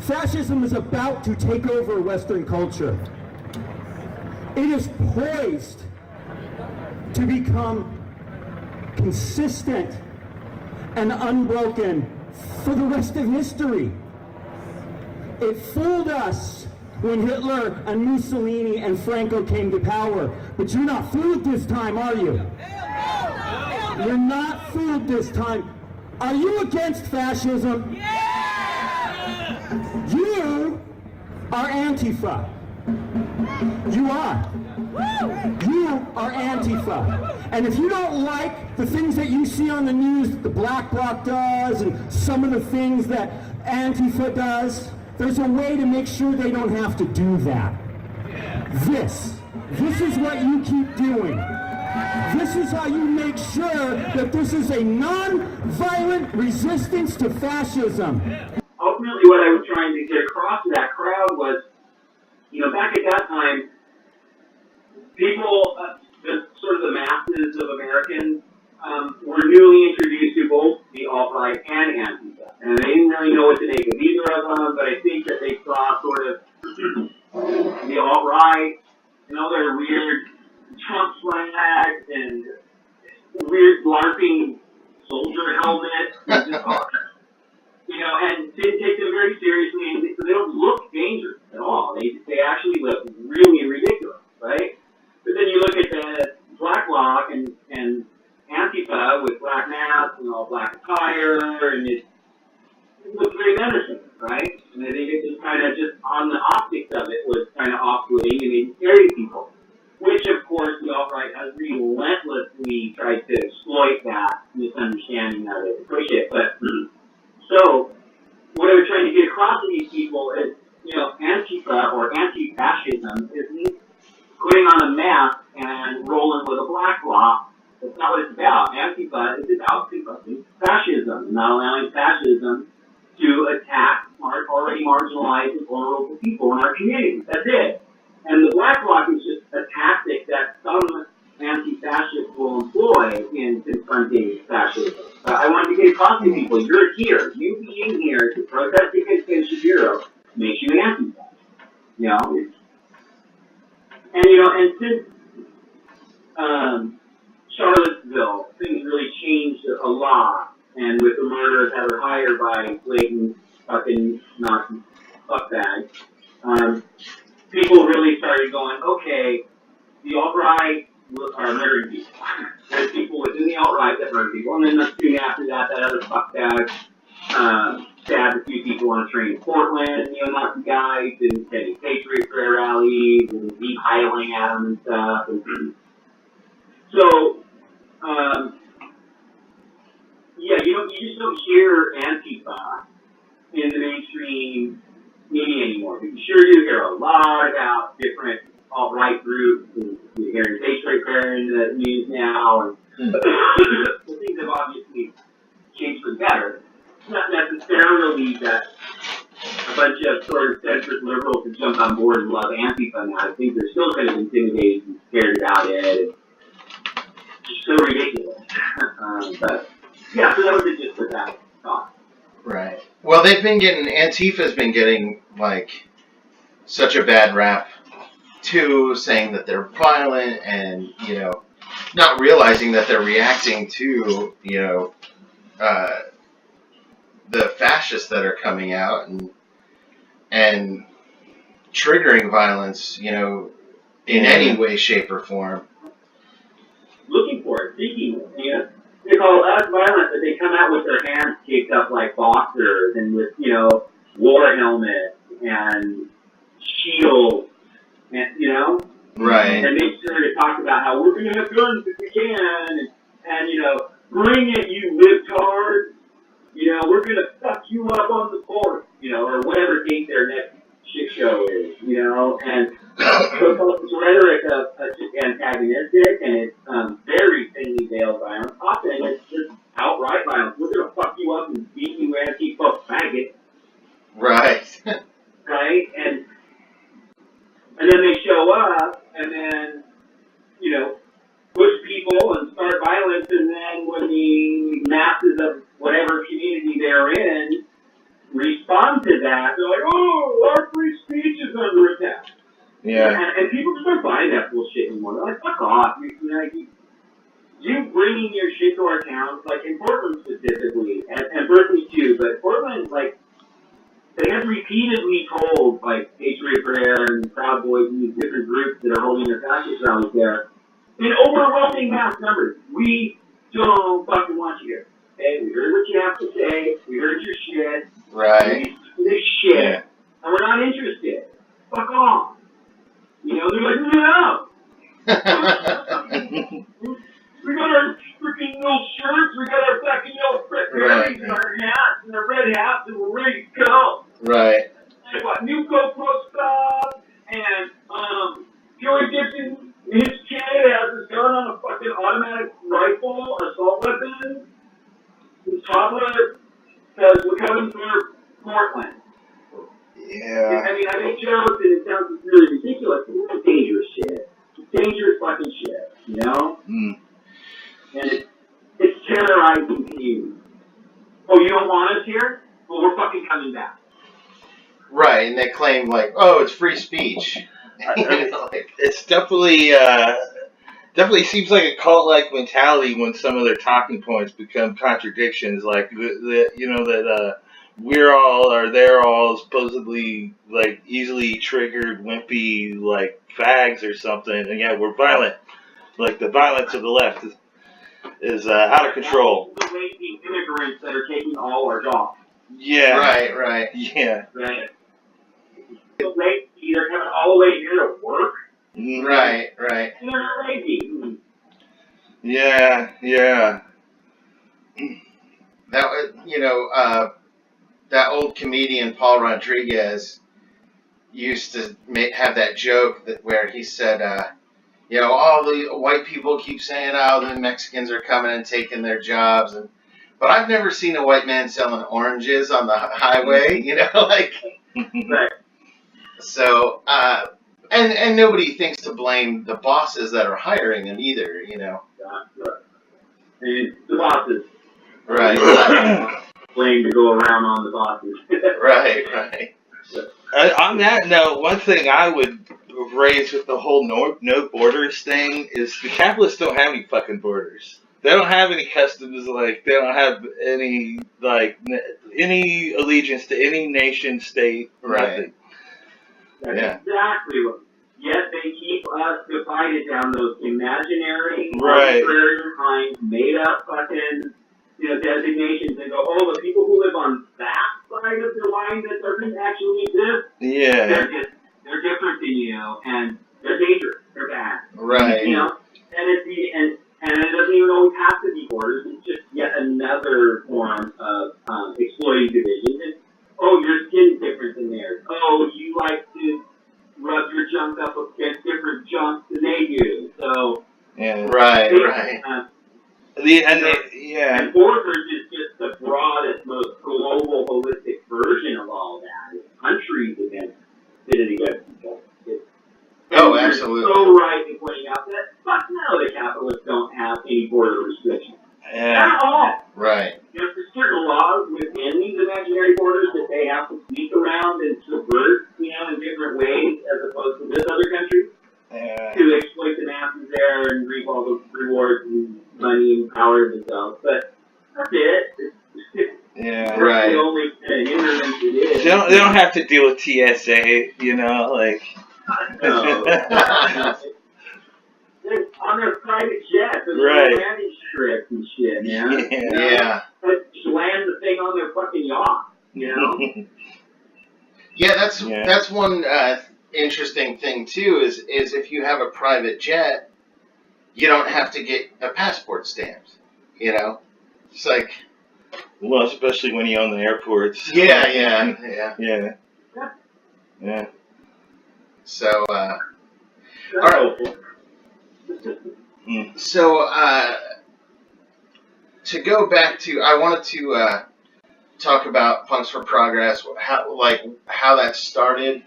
Fascism is about to take over Western culture. It is poised to become consistent and unbroken for the rest of history. It fooled us when Hitler and Mussolini and Franco came to power, but you're not fooled this time, are you? You're not fooled this time. Are you against fascism? You are Antifa. You are. You are Antifa. And if you don't like the things that you see on the news that the Black Bloc does and some of the things that Antifa does, there's a way to make sure they don't have to do that. This is what you keep doing. This is how you make sure that this is a non-violent resistance to fascism. Ultimately, what I was trying to get across to that crowd was, back at that time, people, sort of the masses of Americans, were newly introduced to both the alt-right and Antifa. And they didn't really know what to make of either of them, but I think that they saw sort of the alt-right, their weird Trump flags and weird LARPing soldier helmets, and didn't take them very seriously, and so they don't look dangerous at all. They actually look really ridiculous, right? But then you look at the Black Bloc and Antifa with black masks and all black attire, and it looks very menacing, right? And I think it just kind of just on the optics of it was kind of off-putting and made scary people, which of course the alt-right has relentlessly tried to exploit that misunderstanding of it, push it. But so what I was trying to get across to these people is, Antifa or anti-fascism isn't putting on a mask and rolling with a black bloc. That's not what it's about. Antifa is about confronting fascism, not allowing fascism to attack already marginalized and vulnerable people in our communities. That's it. And the black bloc is just a tactic that some anti-fascists will employ in confronting fascism. I wanted to get across to people, you're here. You being here to protest against Ben Shapiro makes you an anti-fascist. And since Charlottesville, things really changed a lot. And with the murder of Heather Heyer by blatant fucking Nazi fuckbags, people really started going, okay, the alt-right are murdering people. There's people within the alt-right that murder people. And then soon after that, that other fuckbag stabbed a few people on a train in Portland, Nazi guys, and attending Patriot Prayer rallies, and deep hiling at them and stuff. And so, you just don't hear Antifa in the mainstream media anymore. But you sure do hear a lot about different alt-right groups, and you're hearing Patriot Prayer in the news now, and so things have obviously changed for the better. It's not necessarily that a bunch of sort of centrist liberals have jumped on board and love Antifa now. I think they're still kind of intimidated and scared about it. It's just so ridiculous. But yeah, so that was just for that thought. Right. Well, Antifa's been getting, such a bad rap, too, saying that they're violent and, not realizing that they're reacting to, the fascists that are coming out and triggering violence, in any way, shape, or form. Looking for it, seeking it, They call us violent, but they come out with their hands kicked up like boxers and with, war helmets and shields, and, Right. And make sure to talk about how we're going to have guns if we can, and bring it, you libtards. We're going to fuck you up on the court, or whatever date their next shit show is, and so it's rhetoric of just antagonistic, and it's very thinly veiled violence. Often it's just outright violence. We're going to fuck you up and beat you anti-fuck faggot. Right. Right? And then they show up, and then, push people and start violence, and then when the masses of whatever community they're in respond to that. They're like, oh, our free speech is under attack. Yeah. And people just aren't buying that bullshit anymore. They're like, fuck off. You bringing your shit to our towns, like in Portland specifically, and Berkeley too, but Portland, like, they have repeatedly told, like, Patriot Prayer and Proud Boys and these different groups that are holding their fascist rallies there, in overwhelming mass numbers, we don't fucking want you here. Hey, we heard what you have to say, we heard your shit, Right. this shit, Yeah. and we're not interested. Fuck off. You know, they're like, no. We got our freaking little shirts, we got our fucking yellow berries and our hats and our red hats, and we're ready to go. Right. And what, new GoPro stuff, and, Joey Gibson, his kid has his gun on a fucking automatic rifle, assault weapon. His toddler says, we're coming for Portland. Yeah. I mean, I make jokes and it sounds really ridiculous, but it's dangerous shit. It's dangerous fucking shit, you know? Mm. And it's terrorizing communities. Oh, you don't want us here? Well, we're fucking coming back. Right, and they claim like, oh, it's free speech. You know, like, It's definitely seems like a cult-like mentality when some of their talking points become contradictions, like that we're all or they're all supposedly like easily triggered, wimpy like fags or something, and yeah, we're violent. Like the violence of the left is out of control. The lazy immigrants that are taking all our jobs. Yeah. right. Yeah. Right? The lazy, they're coming all the way here to work. Mhm. Right. And they're not lazy. Yeah. That was, that old comedian Paul Rodriguez used to have that joke where he said, all the white people keep saying, oh, the Mexicans are coming and taking their jobs, but I've never seen a white man selling oranges on the highway, like. Right. So, and nobody thinks to blame the bosses that are hiring them either, Right. And the bosses. Right. Blame to go around on the bosses. Right. On that note, one thing I would raise with the whole no borders thing is the capitalists don't have any fucking borders. They don't have any customs, like, they don't have any, like, any allegiance to any nation, state, nothing. That's Yeah. exactly what. Yet they keep us divided down those imaginary, Right. arbitrary lines, made up fucking, designations, and go, oh, the people who live on that side of the line that doesn't actually exist, Yeah. they're different than you, and they're dangerous, they're bad. Right. And it doesn't even always have to be borders. It's just yet another form of exploiting division. And, oh, your skin's different than theirs. Oh, you like to rub your junk up against different junks than they do. So, Yeah. Right. And borders is just the broadest, most global, holistic version of all that. It's countries against people. Oh, absolutely. You're so right in pointing out that, fuck no, the capitalists don't have any border restrictions. Yeah. Not at all. Right. There's certain laws within these imaginary borders that they have to sneak around and subvert, in different ways, as opposed to this other country, to exploit the masses there and reap all the rewards and money and power themselves. But that's it. Yeah. That's Right. the only hindrance it is. They don't have to deal with TSA, like. No. They're on their private jets and Right. their landing strips and shit, man. Yeah. Just land the thing on their fucking yacht, Yeah, that's one interesting thing too. Is if you have a private jet, you don't have to get a passport stamped. It's like. Well, especially when you own the airports. Yeah. So. All right. So, to go back to, I wanted to talk about Punks for Progress. How that started.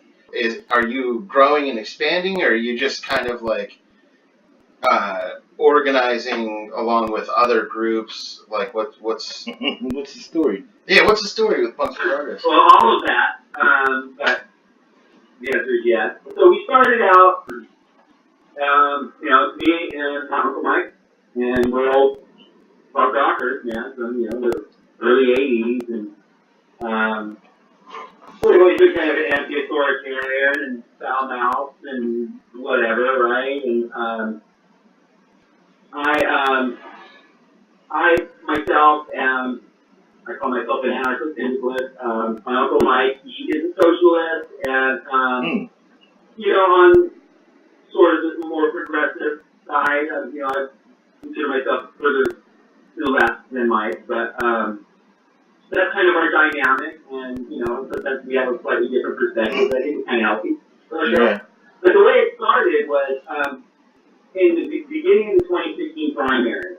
Are you growing and expanding, or are you just kind of like organizing along with other groups. Like what's What's the story? what's the story with Punks for Artists? Well, all of that, but the answer is yes. So we started out, it's me and my Uncle Mike, and we're all punk rockers, from, the early 80s, and, we've always been kind of an anti-authoritarian and foul-mouthed and whatever, right? And, I myself am, I call myself an anarcho-syndicalist. My Uncle Mike, he is a socialist, and, on sort of the more progressive side, I consider myself further to the left than Mike, but, that's kind of our dynamic, and, sometimes we have a slightly different perspective. I think it's kind of healthy. Yeah. But the way it started was, in the beginning of the 2016 primary,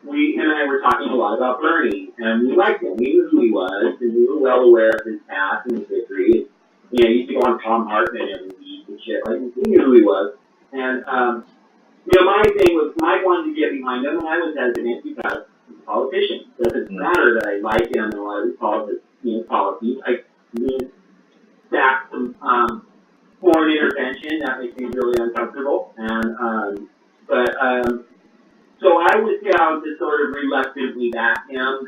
he and I were talking a lot about Bernie, and we liked him. We knew who he was, and we were well aware of his past and his history. He used to go on Tom Hartman every week and shit. Like, we knew who he was. And, my thing was, Mike wanted to get behind him, and I was as an anti-fascist politician. It doesn't matter that I like him and a lot of his policies. I stacked some foreign intervention that makes me really uncomfortable. And so I was down to sort of reluctantly back him,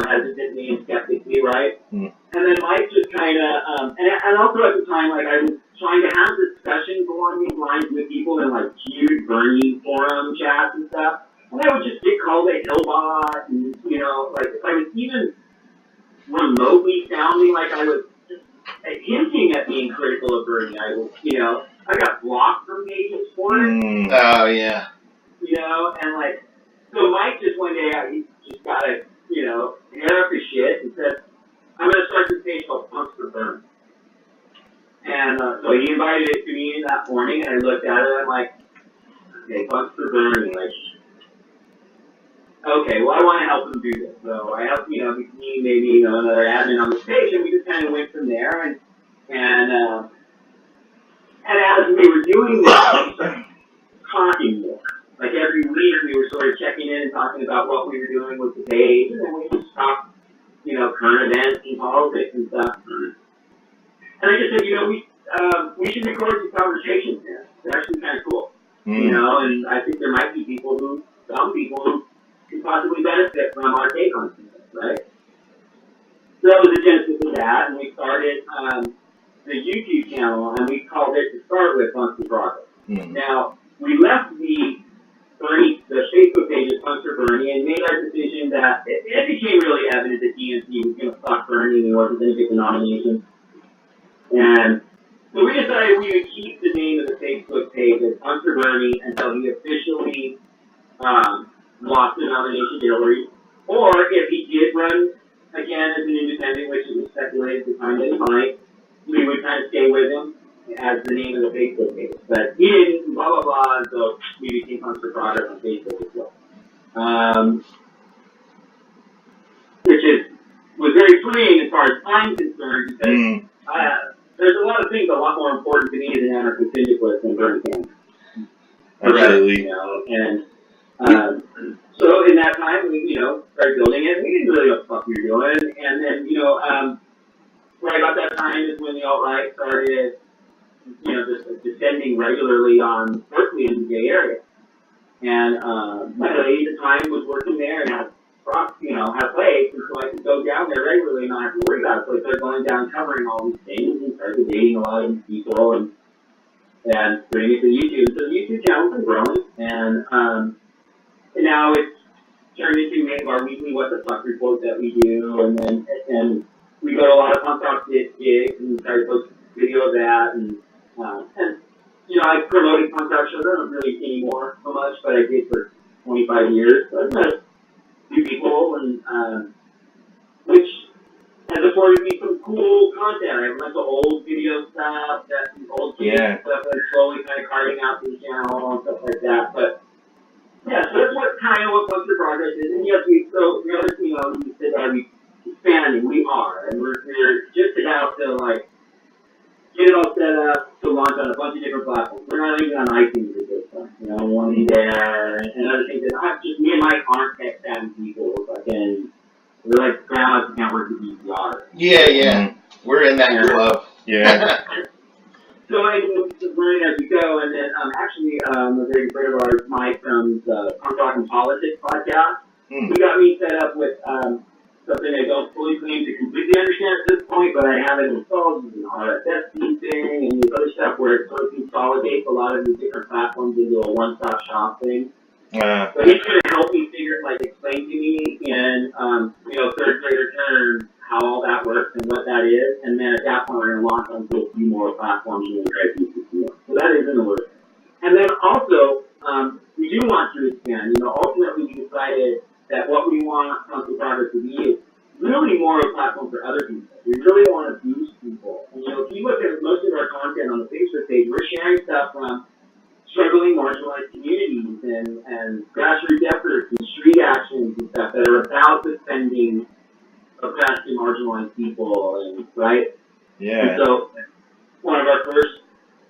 hesitantly and skeptically, right? And then Mike just kind of, and also at the time, like, I was trying to have discussions along these lines with people in, like, huge Bernie forum chats and stuff. And I would just get called a hillbot, and, like, if I was even remotely sounding like I was just hinting at being critical of Bernie, I was, I got blocked from pages for it. Oh, yeah. And, like, so Mike just one day, he just got to, head up his shit and said, I'm going to start this page called Punks for Bernie. And so he invited it to me that morning, and I looked at it, and I'm like, okay, Punks for Bernie, like, okay, well, I want to help him do this. So I helped, between maybe, another admin on the page, and we just kind of went from there. And as we were doing this, we started talking more. Like, every week, we were sort of checking in and talking about what we were doing with the page, and then we just talked, current events and politics and stuff. And I just said, we should record these conversations here. They're actually kind of cool. And I think there might be some people who could possibly benefit from our take on things, right? So that was the genesis of that, and we started the YouTube channel, and we called it, to start with, Punks for Progress. Now, we left the Facebook page of Punks for Bernie, and made our decision that it became really evident that DNC was going to fuck Bernie and he wasn't going to get the nomination. And so we decided we would keep the name of the Facebook page as Punks for Bernie until he officially lost the nomination to Hillary, or if he did run again as an independent, which was speculated at the time that he might, we would kind of stay with him as the name of the Facebook page. But he didn't, blah, blah, blah, and so we became Punks for Progress on Facebook as well. Which was very freeing as far as I'm concerned, because there's a lot of things a lot more important to me as an anarcho-syndicalist than Bernie Sanders. Absolutely. So in that time, we, started building it. We didn't really know what the fuck we were doing. And then, right about that time is when the alt-right started, just descending regularly on Berkeley in the Bay Area. And my lady at the time was working there and had plates, and so I could go down there regularly and not have to worry about it. So I started going down covering all these things and started dating a lot of these people and putting it to YouTube. So the YouTube channel's been growing, and now it's turned into our weekly What the Fuck report that we do, and we go to a lot of punk rock gigs and try to post video of that, and I promoted punk rock shows. I don't really anymore so much, but I did for 25 years. So I've met a few people, and which has afforded me some cool content. I have a bunch of old video stuff, old gig stuff, and slowly kind of carving out the channel and stuff like that. But yeah, so that's what Punks for Progress is. And yes, you said that we expanding. We are, and we're just about to get it all set up to launch on a bunch of different platforms. We're not even on iTunes at this point. you know, one be there, and other things. And I'm just, me and Mike aren't tech savvy people, and we're like grandmas who can't work with VCR. Yeah. We're in that club. Yeah. So I just learning as we go, and then actually a very good friend of ours, Mike from the Punk Rock and Politics podcast, he got me set up with something I don't fully claim to completely understand at this point, but I have it installed. It's an RSS feed thing and this other stuff where it sort of consolidates a lot of these different platforms into a one-stop shop thing. So he's going to help me explain to me in, third grader terms how all that works and what that is, and then at that point we're going to launch onto a few more platforms and try to do more. So that is in the works. And then also, we do want to expand. Ultimately we decided that what we want Monthly Progress to be is really more of a platform for other people. We really want to boost people. And if you look at most of our content on the Facebook page, we're sharing stuff from struggling marginalized communities and grassroots efforts and street actions and stuff that are about defending oppressed and marginalized people, and right? Yeah. And so one of our first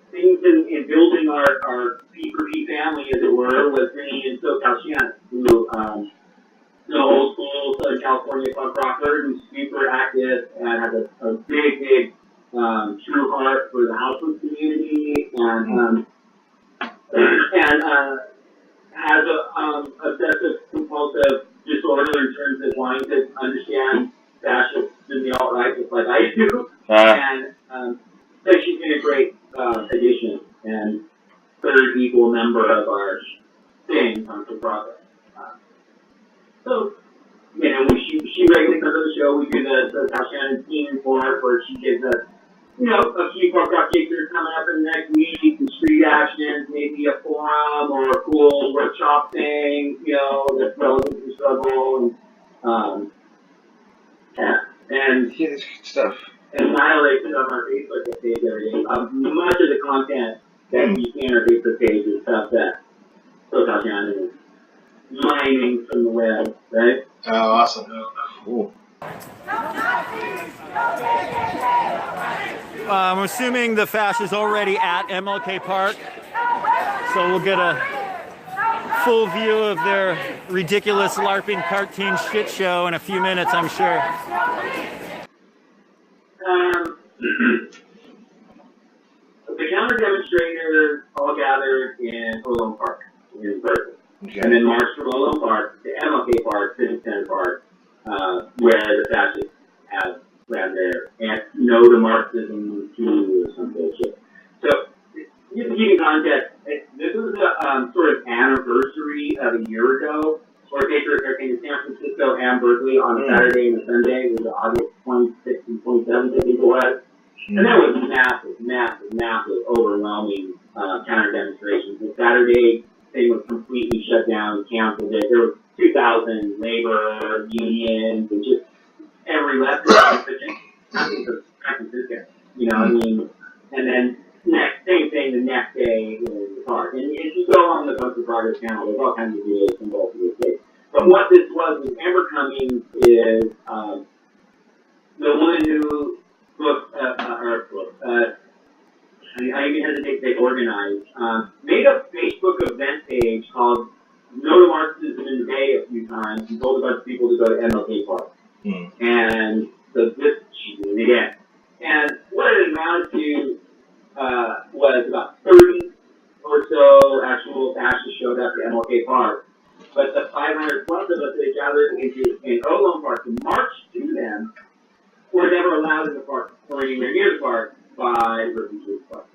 things in building our P4P family, as it were, was bringing in SoCal Shannon, who the old school Southern California punk rocker who's super active and has a big true heart for the houseless community and has a obsessive compulsive disorder in terms of wanting to understand fascists in the alt-right just like I do. And so she's been a great addition and third equal member of our thing, Monthly Progress. So, she regularly comes on the show. We do the South Shannon team report where she gives us, a few punk rock gigs that are coming up in the next week, some street actions, maybe a forum or a cool workshop thing, that's relevant to the struggle. And Yeah, that's good stuff. And annihilation on our Facebook page every day. Much of the content that you see on our Facebook page is stuff that South Shannon is mining from the web, right? Oh, awesome. Cool. I'm assuming the Fash is already at MLK Park, so we'll get a full view of their ridiculous LARPing cartoon shit show in a few minutes, I'm sure. The counter demonstrators all gathered in Olone Park in Berkeley. Okay. And then marched from Olone Park to MLK Park, Civic Center Park, where the fascists have ran their no to Marxism too or some bullshit. So, just to give you context, this was a sort of anniversary of a year ago, where they came to San Francisco and Berkeley on a Saturday and a Sunday. It was August 26th and 27th, I think it was. And that was massive, overwhelming counter demonstrations. The Saturday thing was completely shut down, canceled it. There were 2,000 labor unions and just every left in San Francisco. And then same thing the next day in the park. And if you go on the Monthly Progress channel, there's all kinds of videos from both of these days. But what this was Amber Cummings is the woman who I even hesitate to say organized, made a Facebook event page called No to Marxism in the Bay a few times and told a bunch of people to go to MLK Park. And so she did it again. And what it amounted to was about 30 or so actual fascists showed up at MLK Park. But the 500 plus of us that gathered in Olone Park to march to them were never allowed in the park or anywhere near the park by Refugees Park.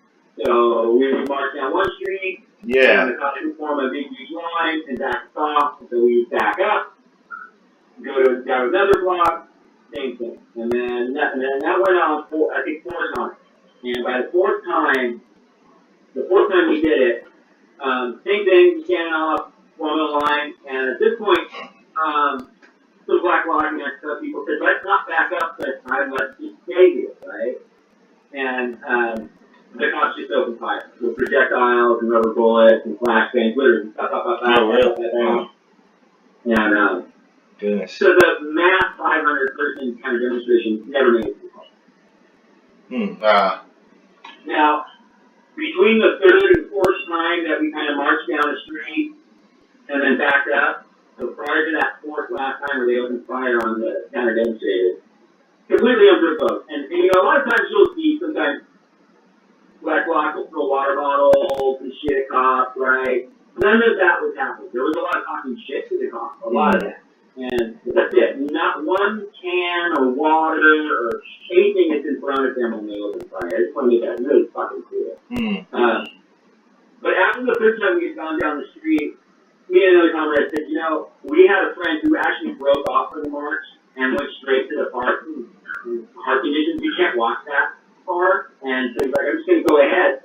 So we would march down one street, and the cops would form a big huge line and back us off. And so we would back up, go down another block, same thing. And then that went on four times. And by the fourth time we did it, same thing, standing off, forming a line, and at this point, the black law and stuff, people said, let's not back up this time, let's just stay here, right? And the cops just opened fire with projectiles and rubber bullets and flashbangs, literally, And Goodness. so the mass 500-person kind of demonstration never made it to the park. Now, between the third and fourth time that we kind of marched down a shit at cops, right? None of that was happening. There was a lot of talking shit to the cops, a lot of that. And that's it. Not one can of water or anything that's in front of them when they open fire. I just want to make that really fucking clear. But after the first time we had gone down the street, me and another comrade said, you know, we had a friend who actually broke off for the march and went straight to the park. Heart conditions, you can't walk that far. And so he's like, I'm just going to go ahead.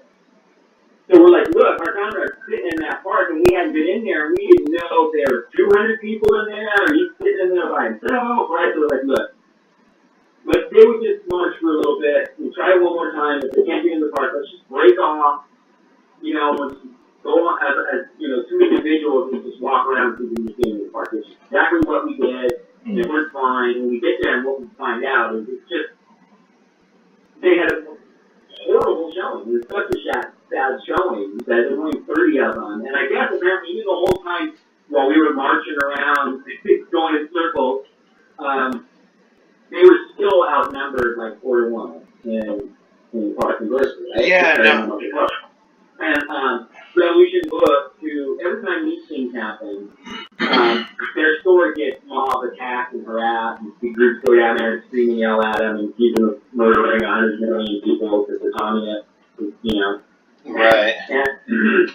So we're like, look, our comrade's sitting in that park, and we hadn't been in there, and we didn't know if there were 200 people in there, or he's sitting in there by himself, right? So we're like, look, but they would just march for a little bit, and try it one more time. If they can't get in the park, let's just break off, you know, let's go on as you know, two individuals and just walk around through the museum in the park. Which is exactly what we did. It went fine. When we get there, and what we find out is it's just, they had a horrible showing. It was such a bad showing that there were only 30 of them. And I guess apparently even the whole time while we were marching around, going in circles, they were still outnumbered like 4-1 in Park University. Right? Yeah, no. And Revolution Book, to every time these things happen, their store gets mob attacked and harassed, and the groups go down there and scream and yell at them and keep them murdering 100 million people because they're communists, you know. Right. And the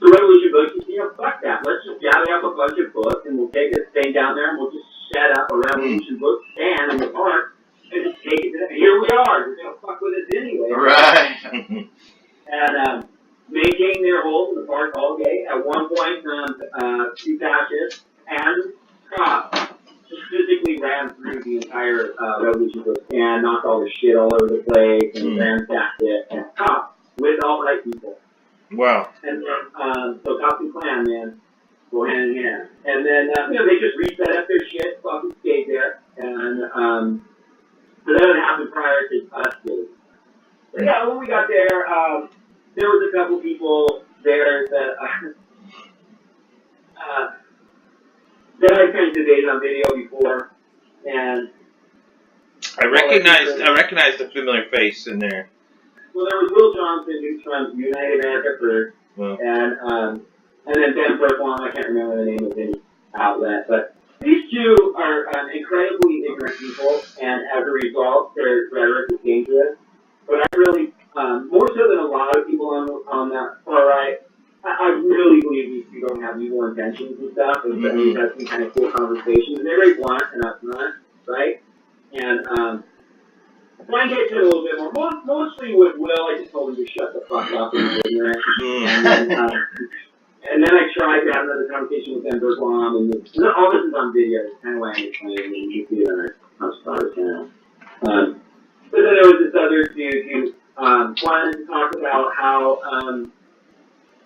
Revolution Book says, you know, fuck that. Let's just gather up a bunch of books and we'll take this thing down there and we'll just set up a Revolution Book stand in the park and just take it to them. Here we are. They're going to fuck with us anyway. Right. And maintain their hold in the park all day. At one point, two fascists and cops just physically ran through the entire Revolution Book stand, knocked all the shit all over the place, and ransacked it. And cops with alt-right people. Wow. And then, so cops and Klan, man, go hand in hand. And then, you know, they just reset up their shit, fucking stayed there. And so that would happen prior to us getting. So yeah, when we got there, there was a couple people there that that I kind of debated on video before, and I recognized a familiar face in there. well, there was Will Johnson, who's from United America First, and then Ben Berklon, I can't remember the name of his outlet, but these two are incredibly ignorant people, and as a result, their rhetoric is dangerous. But I really, more so than a lot of people on that far right, I really believe these people don't have evil intentions and stuff, and so we've had some kind of cool conversations, and they're very blunt and upfront, right? And Brian gets in a little bit more, mostly with Will. I just told him to shut the fuck up and be ignorant. And then I tried to have another conversation with Ben Berklon, and all this is on video. It's kind of why I'm explaining, and you can see it on our Star channel. But then there was this other dude who wanted to talk about how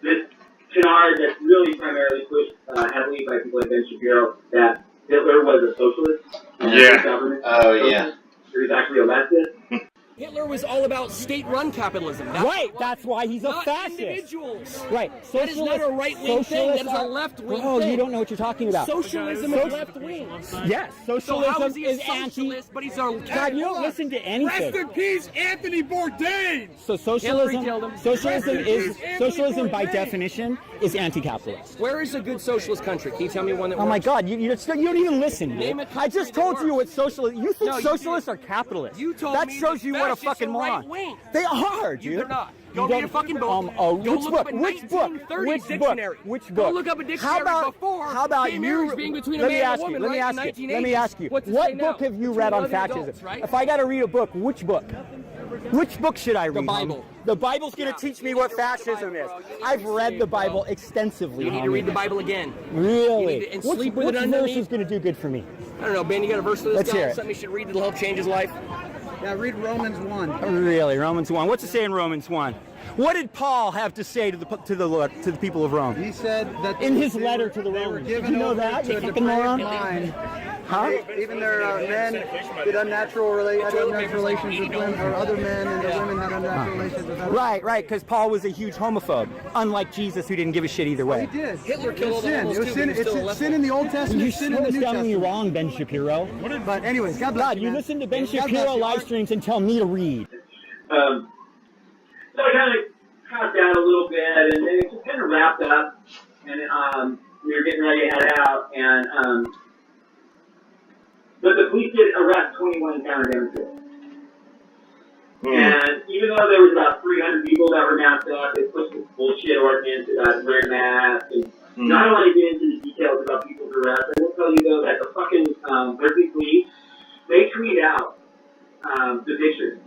this canard that's really primarily pushed heavily by people like Ben Shapiro, that Hitler was a socialist. Yeah. Government Yeah. He was actually elected. Hitler was all about state-run capitalism. That's why he's a not fascist. Individuals. Right. That is not a right-wing thing. That is a left-wing Oh, thing. you don't know what you're talking about. Socialism is left-wing. Yes, So socialism how is he a is anti. socialist, but he's a... God, you don't listen to anything. Rest in peace, Anthony Bourdain! So Hillary killed him. socialism by definition is anti-capitalist. Where is a good socialist country? Can you tell me one that Oh my works? God, you don't even listen. Name Dude. a country I just that told you what works. socialist. You think No, you socialists are capitalists? You told that me shows that you what a fascists fucking are moron. right-wing. They are, dude. They're not. Go You read a don't- fucking book. Go Go which look book? up a Which book? 1930s Which dictionary. book? Which book? Go look up a dictionary before How about gay you? marriage being between a let me man and ask a woman, you. Let me right, ask in you. the Let me 1980s. ask you. What does it What say now? book have you Between read on other fascism? adults, right? If I got to read a book, which book? Which book should I read? The Bible. The Bible's going to teach me what fascism is. I've read the Bible extensively. You need to homie. read the Bible again. Really? You need to- and Which sleep with it verse underneath. is going to do good for me? I don't know, Ben, you got a verse for this Let's guy? hear it. Something he should read that'll help change his life? Yeah, read Romans 1. Really, Romans 1. What's it say in Romans 1? What did Paul have to say to the people of Rome? He said that In his letter to the they were Romans. given Did you know over that, to you a fucking depraved moron? mind. Huh? Even their men did unnatural relations with women, or other men, and the women had unnatural relations with other. Right, because Paul was a huge homophobe, unlike Jesus, who didn't give a shit either He way. did. Hitler It killed was all the sin. homos It was too, sin. but he still It's left sin them. in the Old You Testament, sin in slow the us New down when you're Testament. wrong, Ben Shapiro. But anyways, God bless God, you, you man. listen to Ben God bless Shapiro you. live streams and tell me to read. So I kind of passed out a little bit, and then it just kind of wrapped up, and we were getting ready to head out, and but the police did arrest 21 counter demonstrators. And even though there was about 300 people that were masked up, they pushed this bullshit ordinance about wearing masks. And I don't want to get into the details about people's arrests. I will tell you though that the fucking Berkeley police, they tweet out the pictures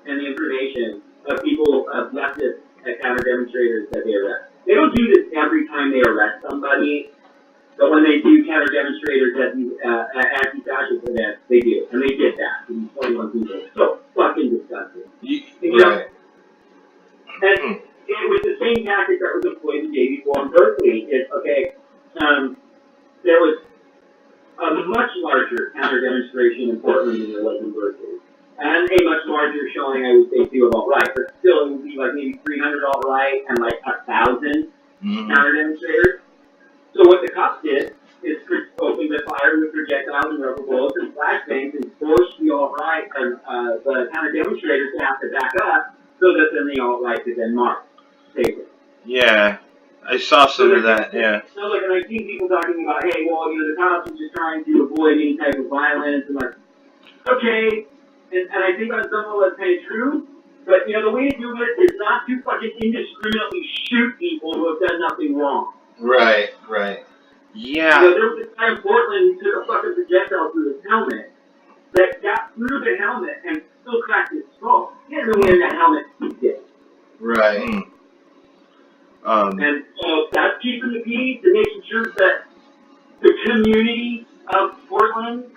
and the information of people, of leftists at counter demonstrators that they arrest. They don't do this every time they arrest somebody, but when they do counter demonstrators at these anti-fascist events, they do. And they did that to these 21 people. So fucking disgusting. You know? And it was the same tactic that was employed the day before in Berkeley. There was a much larger counter demonstration in Portland than there was in Berkeley. And a much larger showing, I would say, too, of alt-right. But still, it would be like maybe 300 alt-right and like 1,000 counter demonstrators. So what the cops did is opened the fire with projectiles and rubber bullets and flashbangs and forced the alt-right and the counter demonstrators to have to back up so that then the alt-right could then march. Yeah, I saw some of that, yeah. So like, and I've seen people talking about, hey, well, you know, the cops are just trying to avoid any type of violence, and like, okay, and I think on some level that's kind of true, but, you know, the way to do it is not to fucking indiscriminately shoot people who have done nothing wrong. Right. Yeah. You know, there was a guy in Portland who took a fucking projectile through his helmet that got through the helmet and still cracked his skull. He hadn't been wearing that helmet since he did. Right. And so that's keeping the peace and making sure that the community of Portland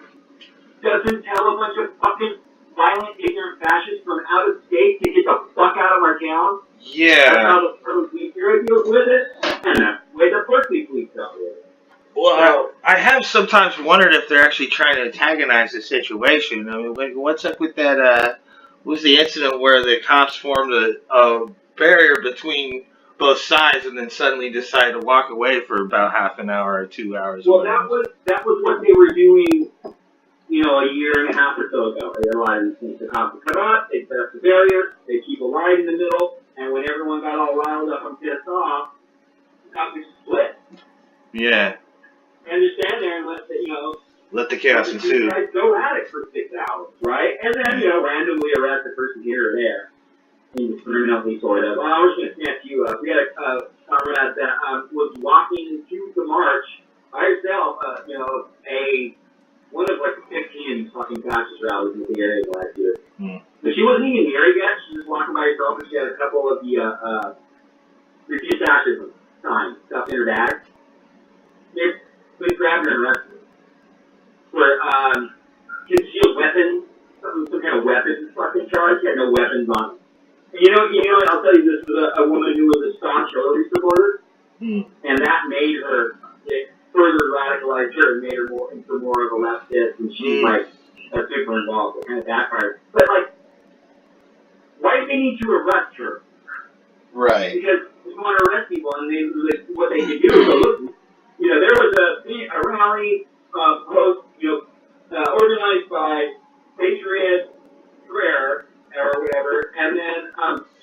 doesn't tell a bunch of fucking violent, ignorant fascists from out of state to get the fuck out of our town. Yeah. That's how the Portland Police Bureau deals with it, and that's the way the Berkeley Police dealt with it. Well, I have sometimes wondered if they're actually trying to antagonize the situation. I mean, what's up with that, what was the incident where the cops formed a barrier between both sides and then suddenly decided to walk away for about half an hour or 2 hours? Well, that was what they were doing, you know, a year and a half or so ago. They realized the cops would come up, they'd set up the barrier, they'd keep a line in the middle, and when everyone got all riled up and pissed off, the cops would split. Yeah. And just stand there and let the chaos ensue. Guys go at it for 6 hours, right? And then, you know, randomly arrest a person here or there. Indiscriminately, sort of. Well, we're just going to snatch you up. We had a comrade that was walking through the march by herself, you know, one of like 15 fucking fascist rallies in the area last year. But she wasn't even near it yet. She was walking by herself, and she had a couple of the refuse fascism signs stuff in her bag. They grabbed her and arrested her for concealed weapons, some kind of weapons fucking charge. She had no weapons on her. You know, I'll tell you this was a woman who was a staunch Hillary supporter, and that made her, it further radicalized her and made her into more of a leftist, and she's like super involved. It kind of backfired. But like, why do they need to arrest her? Right. Because we want to arrest people, and what they can do is go look. You know, there was a rally organized by Patriot Prayer or whatever, and then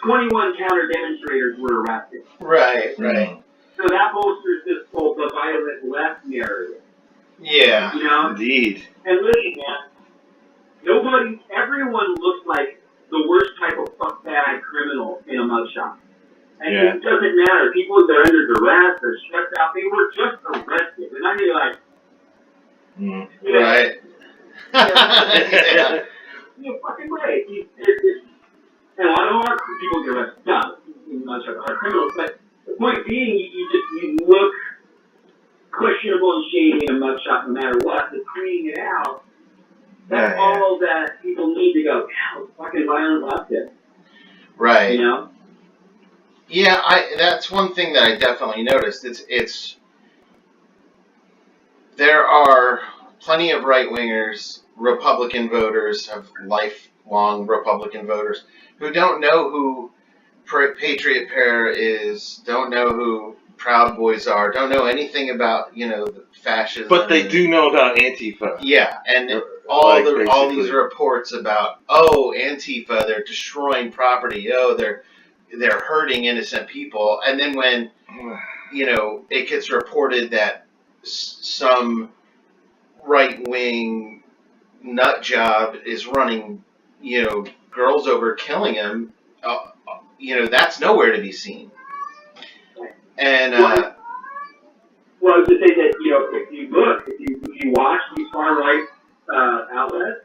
21 counter demonstrators were arrested. Right. So that bolsters this whole the violent left narrative. Yeah. You know? Indeed. And listen, man, everyone looks like the worst type of fuckbag criminal in a mugshot. And it doesn't matter. People that are under duress, they're stressed out, they were just arrested. And I'm like, right. Yeah. You're fucking right. And a lot of our people get arrested. Not are criminals, but the point being, you look questionable and shady in a mugshot no matter what. The cleaning it out, that's all that people need to go, fucking violent leftist. Right. You know? Yeah, that's one thing that I definitely noticed. It's there are plenty of right-wingers, Republican voters, of lifelong Republican voters, who don't know who Patriot Prayer is, don't know who Proud Boys are, don't know anything about, you know, the fascism. But they do know about Antifa. Yeah, and all these reports about, Antifa, they're destroying property, they're they're hurting innocent people, and then when it gets reported that some right-wing nut job is running girls over, killing them, that's nowhere to be seen. And well, I was to say that if you watch these far right outlets,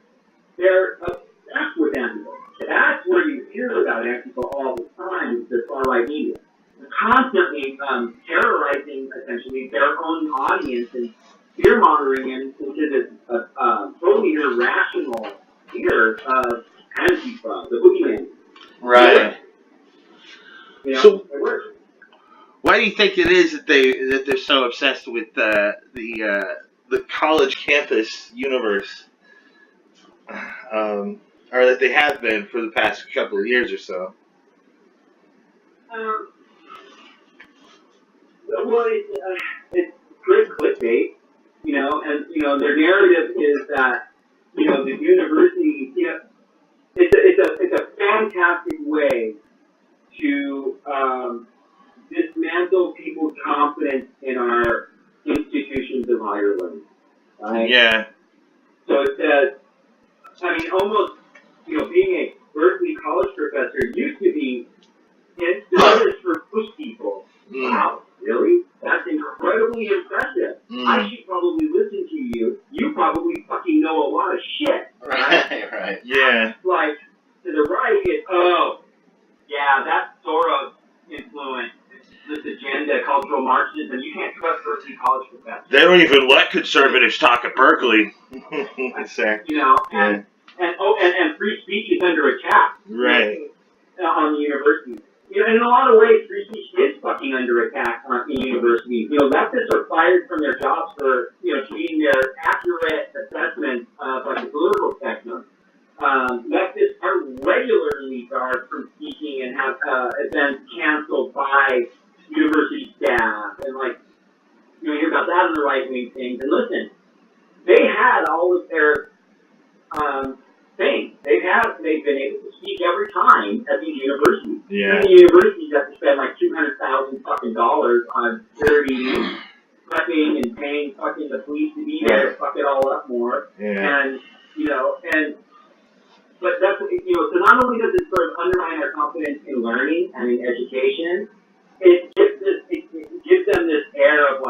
they're obsessed with Antifa. That's where you hear about Antifa all the time. Is the far right media. They're constantly terrorizing essentially their own audience and fear mongering into this totally irrational fear of Antifa, the boogeyman. right. So, it works. why do you think it is that they're so obsessed with the college campus universe, or that they have been for the past couple of years or so? Well, it's good clickbait, and their narrative is that the university, it's a fantastic way to dismantle people's confidence in our institutions of higher learning. Right? Yeah. So it says, almost, being a Berkeley college professor used to be synonymous for push people. Wow, really? That's incredibly impressive. I should probably listen to you. You probably fucking know a lot of shit. Right. Yeah. Like, to the right, it's, that's Soros influence. This agenda, cultural Marxism. You can't trust Berkeley college professors. They don't even let conservatives talk at Berkeley. And free speech is under attack. Right. On the university. In a lot of ways, free speech is fucking under attack in universities. Leftists are fired from their jobs for, treating their accurate assessments of the political spectrum. Leftists are regularly barred from speaking and have events canceled by university staff. And, you hear about that in the right-wing things. And listen, they had all of their things. They've been able to speak every time at these universities. Yeah. And the universities have to spend $200,000 fucking dollars on security, prepping and paying fucking the police to be there to fuck it all up more. Yeah. But that's so not only does it sort of undermine our confidence in learning and in education, it gives them this air of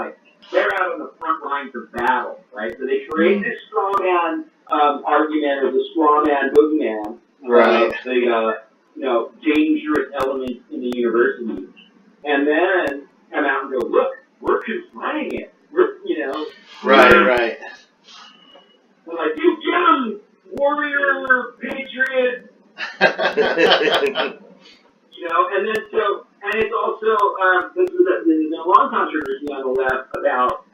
they're out on the front lines of battle, right? So they create this straw man argument or the straw man boogeyman, Right. The dangerous elements in the university, and then come out and go, look, we're confronting it. Right. We're like, you get 'em, warrior, patriot. And then and it's also there's been a long controversy on the left about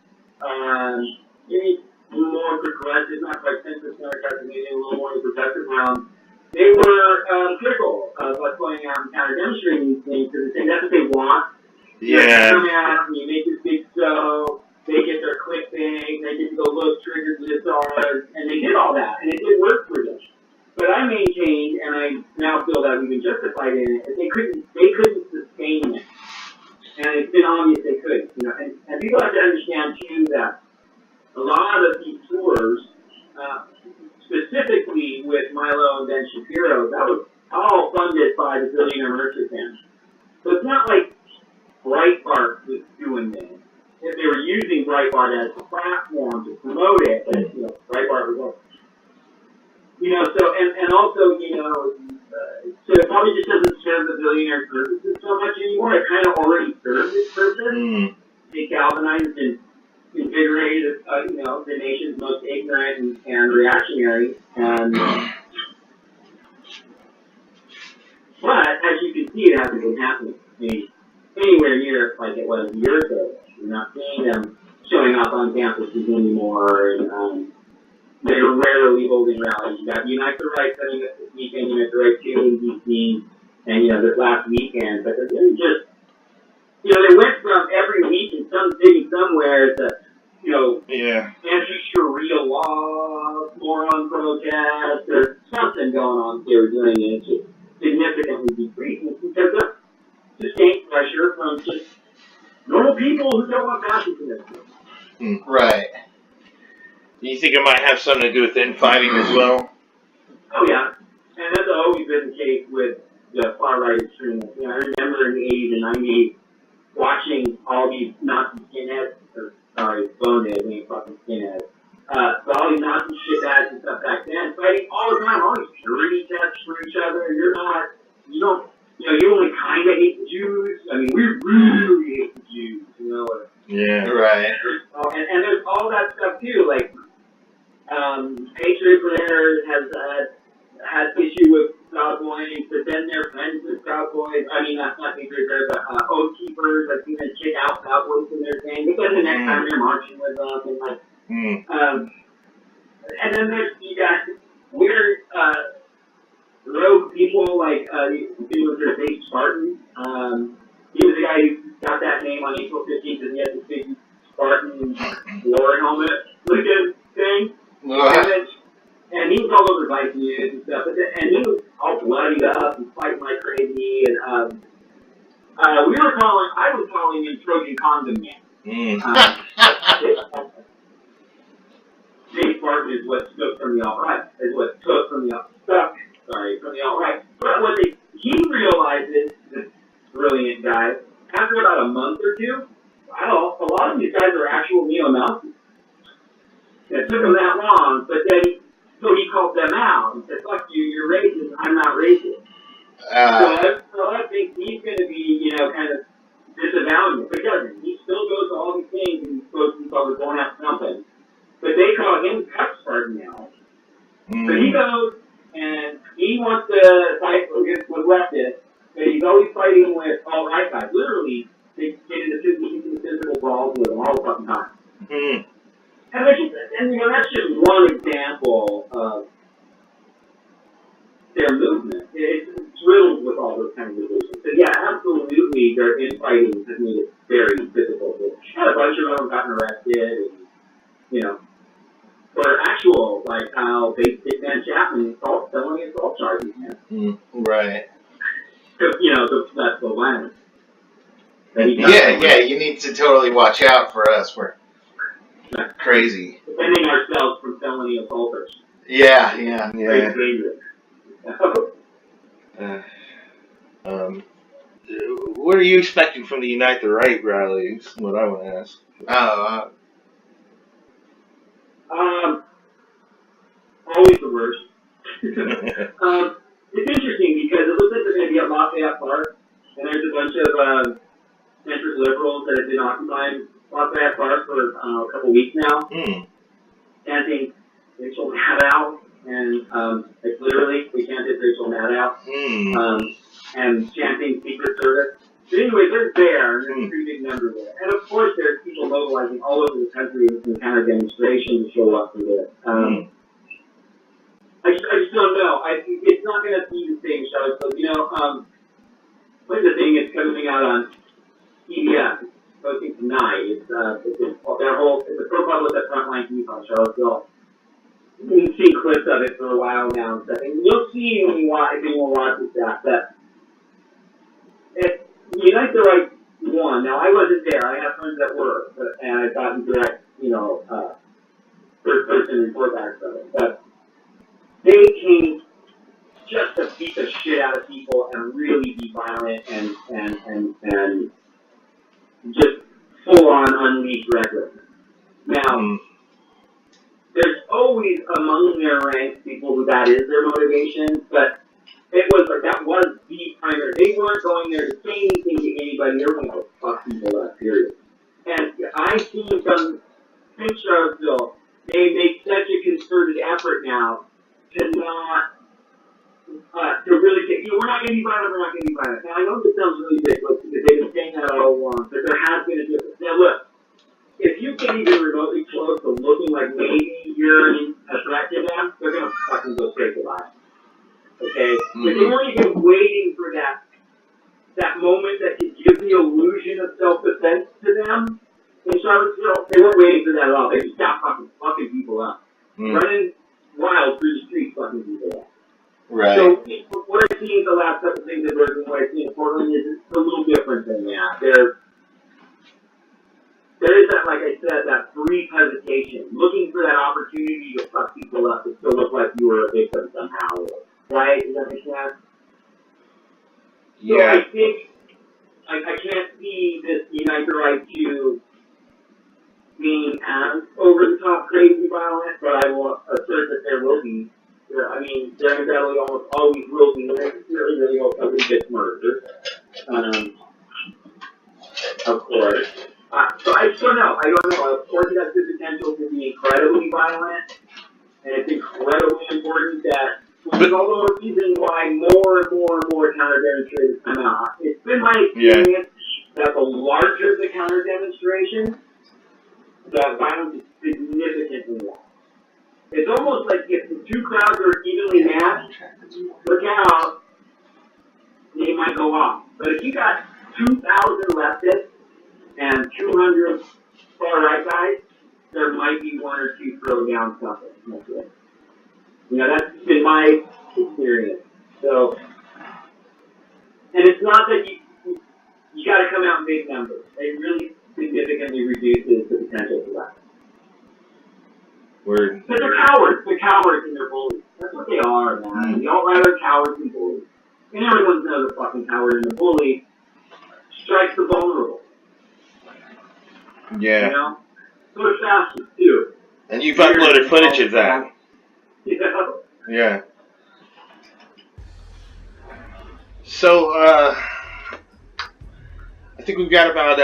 maybe more progressive, not quite centrist Democrats, maybe a little more progressive round. They were critical of what's going on, counter demonstrating these things because that's what they want. Yeah. You come out and you make this big show. They get their clickbait. They get to go look, triggered this ours, and they did all that, and it did work for them. But I maintained, and I now feel that we've been justified in it, that they couldn't sustain it. And it's been obvious they couldn't. And people have to understand too that a lot of these tours, specifically with Milo and Ben Shapiro, that was all funded by the billionaire merchant family. So it's not like Breitbart was doing this. If they were using Breitbart as a platform to promote it, but Breitbart was so and also, so it probably just doesn't serve the billionaire purposes so much anymore. It kind of already serves its purpose. It galvanized and invigorated, the nation's most ignorant and reactionary. And but as you can see, it hasn't been happening anywhere near like it was a year ago. You're not seeing them showing up on campuses anymore, and they're rarely holding rallies. You got Unite the Right coming up this weekend, Unite the Right 2 in D.C., and this last weekend, but they're really just, they went from every week in some city somewhere to, anti-Sharia law, moron protest, or something going on they were doing, and it's just significantly decreasing because sustained pressure from just normal people who don't want fascism. Right. You think it might have something to do with infighting as well? Oh yeah, and that's always been the case with the far right extremists. You know, I remember in the 80s and 90s watching all these Nazi skinheads, or sorry, boneheads, ain't fucking skinheads. But all these Nazi shitbags and stuff back then, fighting all the time, all these purity tests for each other. You only kind of hate the Jews. I mean, we really hate the Jews, you know. Yeah. Right. And there's all that stuff too, like, Patriot Prayer has had issue with Proud Boys, but then they're friends with Proud Boys. I mean, that's not Patriot Prayer, but Oath Keepers. I've seen them kick out Proud Boys from their thing, but then the next time they're marching with them, and like, and then there's you got weird rogue people like he was their big Spartan. He was the guy who got that name on April 15th, and he had this big Spartan war helmet looking thing. And he was all over Vice News and stuff, and he was all bloodied up and fighting like crazy. And I was calling him Trojan Condom Man. Jay Spartan is what took from the alt-right, from the alt-right. But what he realizes, this brilliant guy, after about a month or two, wow, a lot of these guys are actual neo-Nazis. It took him that long, but then so he called them out and said, fuck you, you're racist, I'm not racist. So I think he's going to be, kind of disavowing it. But he doesn't. He still goes to all these things and he's supposed to be called going after something. But they call him Pep Spartan now. So he goes and he wants to fight with leftists, but he's always fighting with alt-right guys. Literally, they get into physical brawls with them all the fucking time. And that's just one example of their movement. It's riddled with all those kinds of divisions. So yeah, absolutely, their infighting has made it very difficult. And a bunch of them gotten arrested, and, for actual, like how Big Man Chapman felony assault charges, man. Right. Because, that's the violence. Yeah, you need to totally watch out for us. We're crazy. Defending ourselves from felony assaulters. Yeah. Very dangerous. What are you expecting from the Unite the Right rally? Is what I want to ask. Always the worst. It's interesting because it looks like they're going to be at Lafayette Park, and there's a bunch of centrist liberals that have been occupying Lafayette Park for a couple weeks now, chanting Rachel Maddow, and like literally, we chanted Rachel Maddow, and chanting Secret Service. So anyway, they're there, and there's a pretty big number there. And of course, there's people mobilizing all over the country in kind of demonstrations to show up for this. I just don't know. I think it's not going to be the same show. So, what's the thing that's coming out on CBS? It's posting tonight. It's a ProPublica at Frontline TV on Charlottesville. We've seen clips of it for a while now and stuff. And you'll see when you watch, if anyone watches that if Unite the Right won. Now, I wasn't there. I have friends that were, and I've gotten direct, first-person report back from it. But they came just to beat the shit out of people and really be violent and just full-on unleash recklessness. Now, there's always among their ranks people who that is their motivation, but it was like that was the primary. They weren't going there to say anything to anybody. They were going to fuck people up, period. And I've seen from Charlottesville, they make such a concerted effort now to not, to really say, we're not going to be violent, we're not going to be violent. Now, I know this sounds really big, because they've been saying that all along, but there has been a difference. Now, look, if you get even remotely close to looking like maybe you're a threat to them, they're going to fucking go straight to violence. Okay? But they weren't even waiting for that moment that could give the illusion of self-defense to them in Charlottesville. They weren't waiting for that at all. They just got fucking people up. Running wild through the streets, fucking people up. Right. So what I've seen the last couple things that worked and what I've seen in Portland is it's a little bit said, that brief hesitation, looking for that opportunity to fuck people up to still look like you were a victim somehow, right? Does that make sense? So Yeah. I think I can't see this unite the right to being as over-the-top crazy violent, but I will assert that there will be. I mean, there undoubtedly almost always will be. I really hope somebody gets murdered. Of course. So I just don't know. I don't know. Of course, it has the potential to be incredibly violent, and it's incredibly important that, which is all the reason why more and more counter-demonstrators come out. It's been my experience that the larger the counter-demonstration, the violence is significantly less. It's almost like if the two crowds are evenly matched, look out, they might go off. But if you got 2,000 leftists and 200 far-right guys, there might be one or two throw down something. That's it. You know, that's been my experience. So, and it's not that you got to come out in big numbers. It really significantly reduces the potential for that. But they're cowards. They're cowards and they're bullies. That's what they are, man. The alt-right are cowards and bullies. And everyone knows a fucking coward and a bully strikes the vulnerable. Yeah. You know? So it's fascists, too. And you've uploaded footage of that. Yeah. Yeah. So, I think we've got about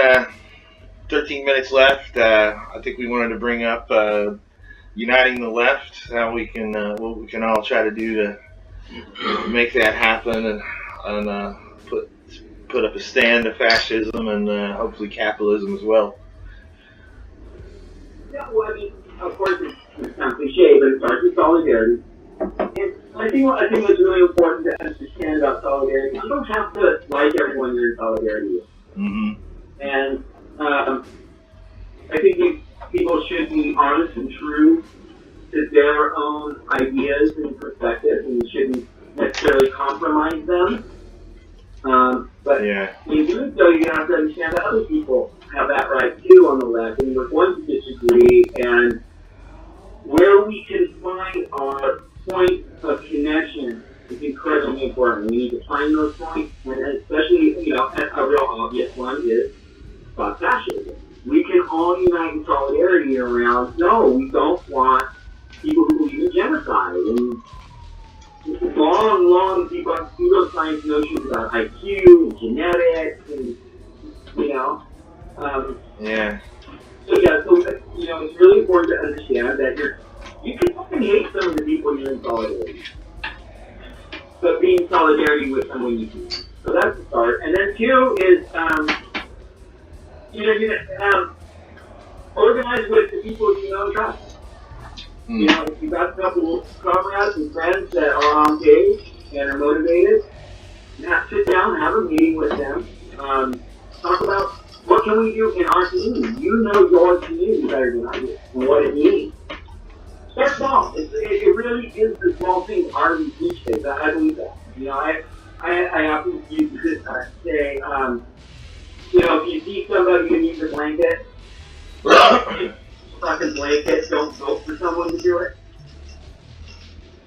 13 minutes left. I think we wanted to bring up uniting the left, how we can what we can all try to do to make that happen, and put up a stand to fascism and hopefully capitalism as well. Yeah, well, I mean, of course, it's kind of cliche, but it starts with solidarity. And I think what's really important to understand about solidarity, you don't have to like everyone you're in solidarity with. Mm-hmm. And I think people should be honest and true to their own ideas and perspectives, and you shouldn't necessarily compromise them. But in doing so, you have to understand that other people have that right too on the left, and we're going to disagree, and where we can find our point of connection is incredibly important. We need to find those points, and especially, you know, a real obvious one is about fascism. We can all unite in solidarity around, no, we don't want people who believe in genocide, and long pseudoscience notions about IQ and genetics, and, you know. So you know, it's really important to understand that you can fucking hate some of the people you're in solidarity, but be in solidarity with someone you can. So that's the start. And then two is, organize with the people you know and trust. You know, if you've got a couple of comrades and friends that are on page and are motivated, sit down, have a meeting with them, talk about what can we do in our community. You know your community better than I do, and what it needs. Start small. It really is the small things are the huge things. I believe that. You know, I often use this say, you know, if you see somebody who needs a blanket, fucking blanket, don't vote for someone to do it.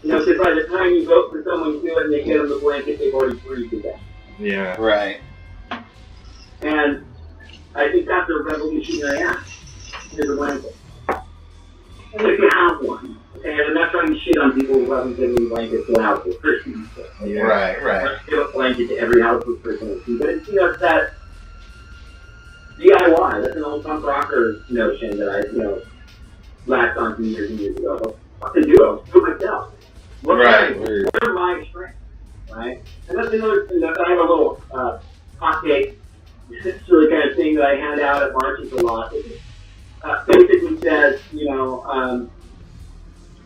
You know, because by the time you vote for someone to do it and they get them the blanket, they've already freed to death. Yeah. Right. And I think that's a revolutionary act, is a blanket. And if you have one, okay, and I'm not trying to shit on people who haven't given blankets to a houseless person. Yeah. Right. Give a blanket to every houseless person. But it's, you know, it's that DIY, that's an old punk rocker notion that I, you know, latched on years and years ago. Fucking do it. Do it myself. What are my strengths? Right? And that's another thing that I have a little hot take. It's really kind of thing that I hand out at marches a lot. It basically says, you know,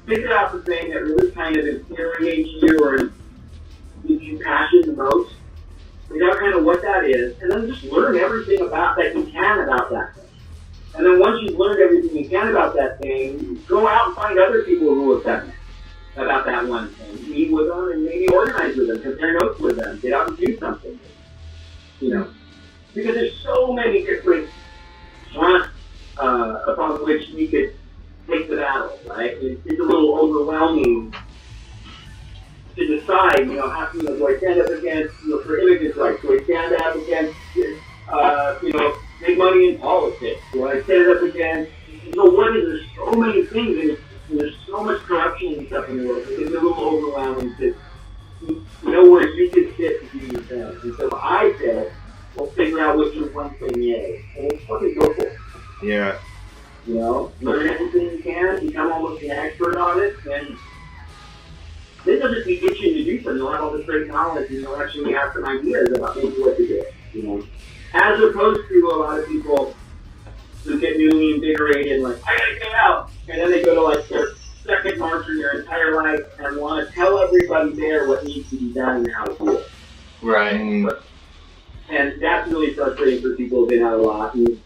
figure out the thing that really kind of infuriates you or gives you passion the most. Figure out kind of what that is, and then just learn everything about that you can about that thing. And then once you've learned everything you can about that thing, go out and find other people who have done that about that one thing. Meet with them and maybe organize with them, compare notes with them, get out and do something. You know, because there's so many different fronts upon of which we could take the battle, right? It's a little overwhelming to decide, do I stand up against, for immigrants' rights? Do I stand up against, big money in politics? Do I stand up against, there's so many things, and there's so much corruption and stuff in the world. It's a little overwhelming to know where you can sit to do your thing. And so I said, we'll figure out which one thing is, and let's fucking go for it. Yeah. Learn everything you can, become almost an expert on it, and then they'll just be itching to do something. You'll have all this great knowledge, and you'll actually have some ideas about maybe what to do, As opposed to a lot of people who get newly invigorated, like, I gotta get out! And then they go to, like, their second march in their entire life and want to tell everybody there what needs to be done and how to do it. Right. And that's really frustrating for people who've been out a lot. And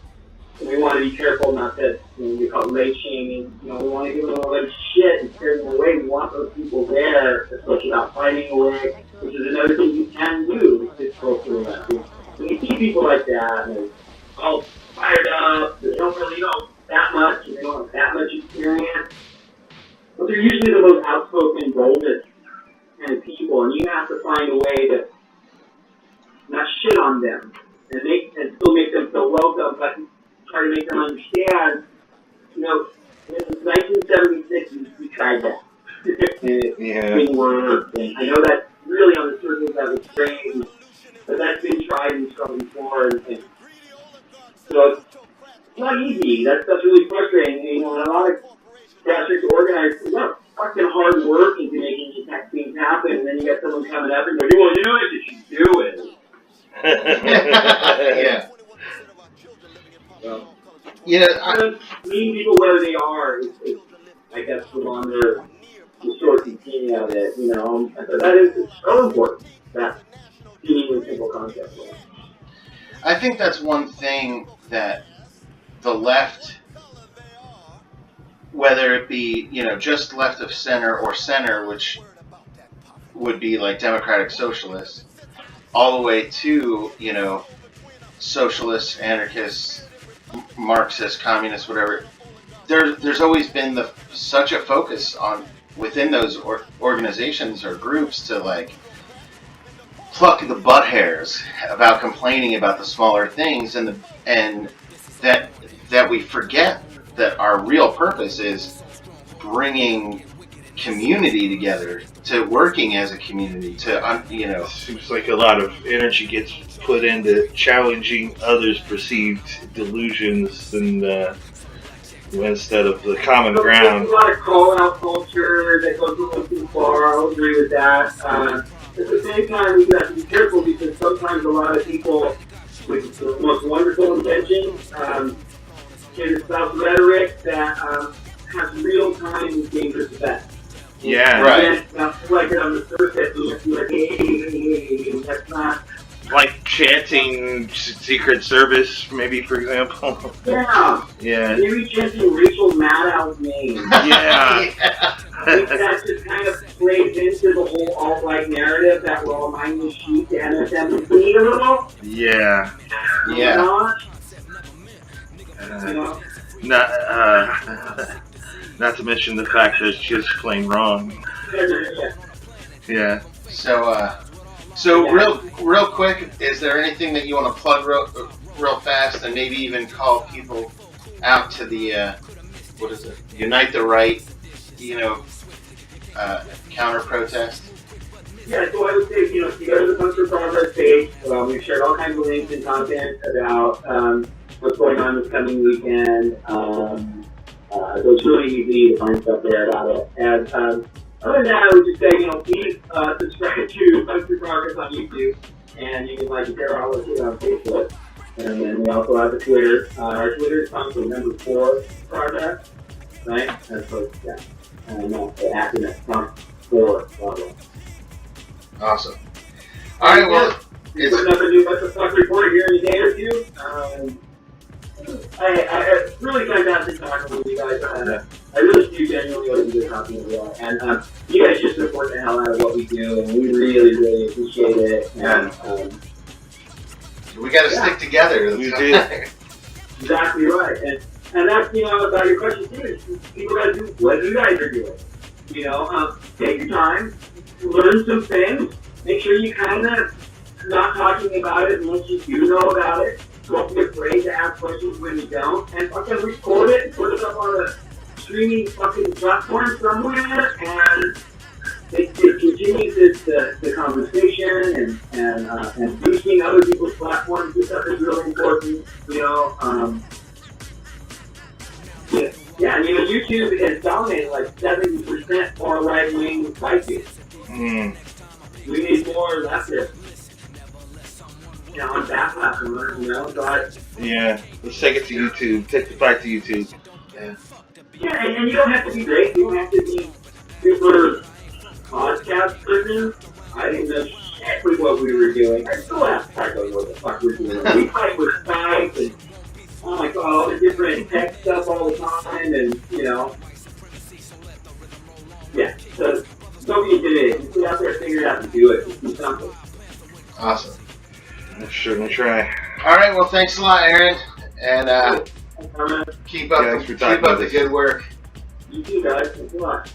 we want to be careful not to, we call it late shaming. We want to give them all that shit and scare them away. We want those people there, especially about fighting away, which is another thing you can do. It's cultural message. When you see people like that, and they're all fired up, they don't really know that much, and they don't have that much experience, but they're usually the most outspoken, boldest kind of people, and you have to find a way to not shit on them and still make them feel welcome, but try to make them understand, in 1976, we tried that. And it didn't work. And I know that really on the surface that was strange, but that's been tried and strong before. And so it's not easy. That's really frustrating. And a lot of grassroots organizers, fucking hard work into making these things happen, and then you got someone coming up and going, you want to do it? You should do it. Yeah. Well, meeting people where they are is I guess, on the short bikini of it, So that is so important, that being a simple concept. I think that's one thing that the left, whether it be, just left of center or center, which would be like democratic socialists, all the way to, socialists, anarchists, Marxists, communists, whatever. There's always been such a focus on within those organizations or groups to like pluck the butt hairs about complaining about the smaller things, and that we forget that our real purpose is bringing community together, to working as a community, to Seems like a lot of energy gets put into challenging others' perceived delusions instead of the common ground. There's a lot of call-out culture that goes a little too far. I'll agree with that. At the same time, we have to be careful, because sometimes a lot of people with the most wonderful intentions can espouse rhetoric that has real-time dangerous effects. Yeah. Right. That's like on the surface, you have to be like, hey, that's not. Like chanting Secret Service, maybe, for example. Yeah. Yeah. Maybe chanting Rachel Maddow's name. Yeah. I think that just kind of plays into the whole alt-right narrative that we're all minding sheep to MSM and need a little. Yeah. Yeah. Not to mention the fact that it's just plain wrong. Yeah. So real quick, is there anything that you want to plug real fast, and maybe even call people out to the Unite the Right, counter protest? Yeah, so I would say, if you go to the Punks for Progress page, we've shared all kinds of links and content about what's going on this coming weekend. So it's really easy to find stuff there about it. And other than that, I would just say, please subscribe to Punks for Progress on YouTube, and you can like share all of it on Facebook. And then we also have the Twitter. Our Twitter is Punks with number 4 Progress, right? That's what, yeah. No, the acronym Punks 4 Progress. Awesome. All right, well, We're going to do a stuff report here in a day or two. I really fantastic talking with you guys. I really do genuinely want to be talking to you all. And you guys just support the hell out of what we do, and we really, really appreciate it. And, we got to stick together. We do. exactly right. And And that's, about your question too, is people gotta do what you guys are doing. Take your time, learn some things, make sure you kind of not talking about it unless you do know about it. Don't be afraid to ask questions when you don't, and fucking record it and put it up on a streaming fucking platform somewhere, and it continues the conversation and boosting other people's platforms. This stuff is really important, Yeah, YouTube is dominating like 70% more right-wing fighting. We need more leftists. On that platform, Yeah, let's take it to YouTube. Take the fight to YouTube. Yeah, and you don't have to be great. You don't have to be super podcast person. I didn't know shit with what we were doing. I still have to know what the fuck we're doing. We fight with Skype and all the different tech stuff all the time, and yeah. So don't be intimidated. Just get out there, figure it out, and do it. Just do something. Awesome. Let's certainly try. All right. Well, thanks a lot, Aaron, and keep up Thanks for keep talking up with the us. good work. You too, guys. Thanks a lot.